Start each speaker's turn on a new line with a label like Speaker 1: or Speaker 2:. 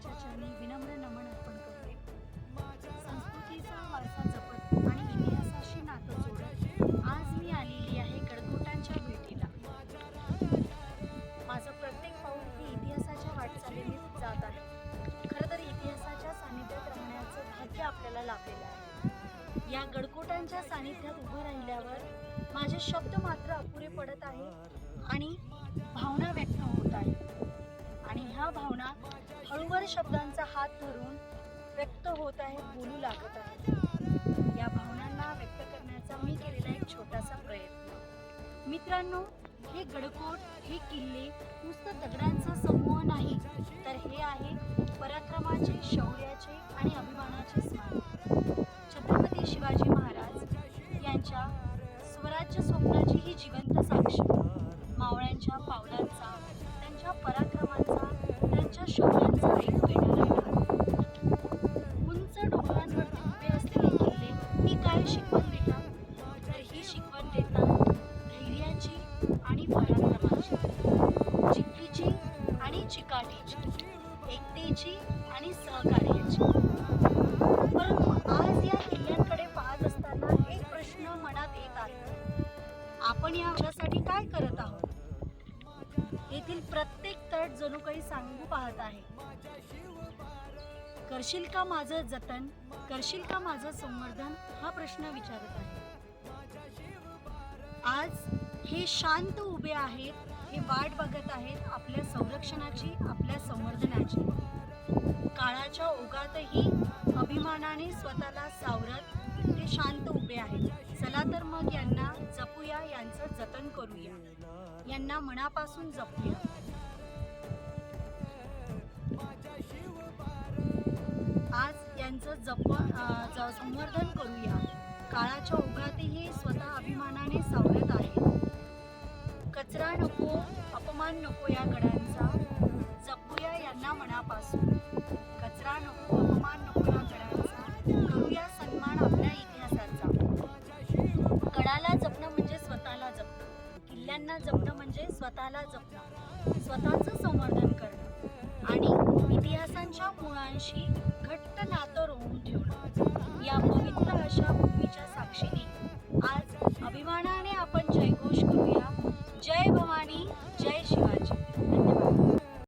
Speaker 1: यांच्या चरणी विनम्र नमन अर्पण करते. संस्कृतीचा वारसा जपत आणि इतिहासाशी नातं जोडत आज मी आलेली आहे गडकोटांच्या भेटीला. माझं प्रत्येक पाऊल हे इतिहासाच्या वाटचालीने जात आहे. खरं तर इतिहासाच्या सानिध्यात राहण्याचं भाग्य आपल्याला लाभलेलं आहे. या गडकोटांच्या सानिध्यात उभं राहिल्यावर माझे शब्द मात्र अपुरे पडत आहे आणि भावना व्यक्त होत आहे. आणि ह्या भावना हळूवार शब्दांचा हात धरून व्यक्त होत आहेत, बोलू लागत आहेत. या भावनांना व्यक्त करण्याचा मी केलेला एक छोटासा प्रयत्न. मित्रांनो, हे गडकोट, हे किल्ले नुसतं दगडांचा समूह नाही, तर हे आहे पराक्रमाचे, शौर्याचे आणि अभिमानाचे स्मारक. छत्रपती शिवाजी महाराज यांच्या स्वराज्य स्वप्नाची ही जिवंत साक्षी. मावळ्यांच्या पावलांचा, त्यांच्या पराक्रमाचा, त्यांच्या शौर्याचा ऐकू येणारा भाग. उंच डोंगरांवरती उभे असलेले किल्ले ही काय शिकवण देतात? तर ही शिकवण देतात धैर्याची आणि पराक्रमाची, जिद्दीची आणि चिकाटीची, एकतेची आणि सहकार्याची. परंतु आज या किल्ल्यांकडे पाहत असताना एक प्रश्न मनात येत आहे, आपण यासाठी काय करत आहोत? येथील प्रत्येक तट जणू काही सांगू पाहत आहे, करशील का माझं जतन, करशील का माझं संवर्धन, हा प्रश्न विचारत आहे. आज हे शांत उभे आहेत, हे वाट बघत आहेत आपल्या संरक्षणाची, आपल्या संवर्धनाची. काळाच्या ओघातही अभिमानाने स्वतःला सावरत ते शांत उभे आहेत. चला तर मग यांना जपूया, यांचं जतन करूया, यांना मनापासून जपूया. आज यांचं संवर्धन करूया. काळाच्या ओघातही स्वतः अभिमानाने सावरत आहेत. कचरा नको, अपमान नको या गडांचा, जपूया यांना मनापासून. कचरा नको, अपमान नको या गडांचा, करूया सन्मान आपल्या इतिहासाचा. गडाला जपणं म्हणजे स्वतःला जपणं, किल्ल्यांना जपणं म्हणजे स्वतःला जपणं, स्वतःचं संवर्धन करणं आणि इतिहासांच्या मुळांशी घट्ट नातं रोवून ठेवणं. या पवित्र अशा भूमीच्या साक्षीने आज अभिमानाने आपण जयघोष करूया. जय भवानी.